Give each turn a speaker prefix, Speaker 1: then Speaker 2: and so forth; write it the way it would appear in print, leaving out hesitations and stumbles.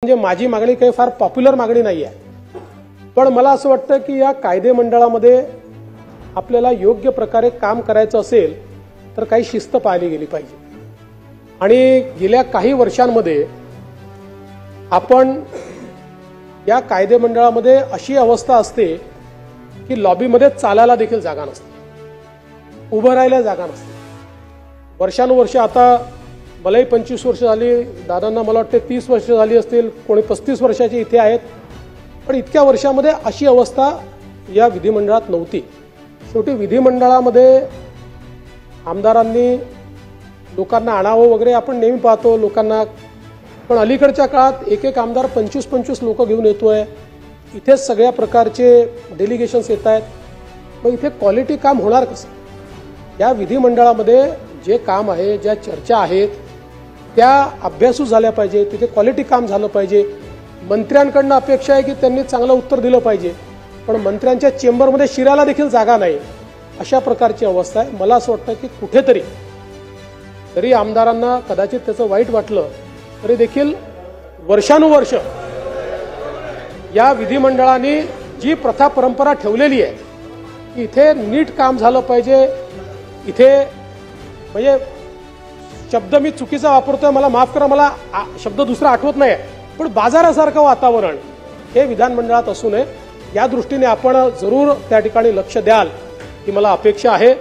Speaker 1: म्हणजे माझी मागणी काही फार पॉप्युलर मागणी नाही आहे, पण मला असं वाटतं की या कायदे मंडळामध्ये आपल्याला योग्य प्रकारे काम करायचं असेल तर काही शिस्त पाळली गेली पाहिजे। आणि गेल्या काही वर्षांमध्ये आपण या कायदे मंडळामध्ये अशी अवस्था असते की लॉबीमध्ये चालायला देखील जागा नसते, उभं राहायला जागा नसते। वर्षानुवर्ष, आता मलाही 25 वर्ष झाली, दादांना मला वाटते 30 वर्ष झाली असतील, कोणी 35 वर्षाचे इथे आहेत, पण इतक्या वर्षामध्ये अशी अवस्था या विधिमंडळात नव्हती। शेवटी विधिमंडळामध्ये आमदारांनी लोकांना आणावं वगैरे आपण नेहमी पाहतो लोकांना, पण अलीकडच्या काळात एक एक आमदार 25-25 लोक घेऊन येतोय, इथेच सगळ्या प्रकारचे डेलिगेशन्स येत आहेत। मग इथे क्वालिटी काम होणार कसं? या विधिमंडळामध्ये जे काम आहे, ज्या चर्चा आहेत त्या अभ्यासू झाल्या पाहिजे, तिथे क्वालिटी काम झालं पाहिजे। मंत्र्यांकडनं अपेक्षा आहे की त्यांनी चांगलं उत्तर दिलं पाहिजे, पण मंत्र्यांच्या चेंबरमध्ये शिरायला देखील जागा नाही, अशा प्रकारची अवस्था आहे। मला असं वाटतं की कुठेतरी तरी आमदारांना कदाचित त्याचं वाईट वाटलं तरी देखील वर्षानुवर्ष या विधिमंडळाने जी प्रथा परंपरा ठेवलेली आहे की इथे नीट काम झालं पाहिजे, इथे म्हणजे शब्द मी चुकीचा वापरतोय, मला माफ करा, मला शब्द दुसरा आठवत नाही, पण बाजारासारखं वातावरण हे विधानमंडळात असू नये, या दृष्टीने आपण जरूर त्या ठिकाणी लक्ष द्याल ही मला अपेक्षा आहे।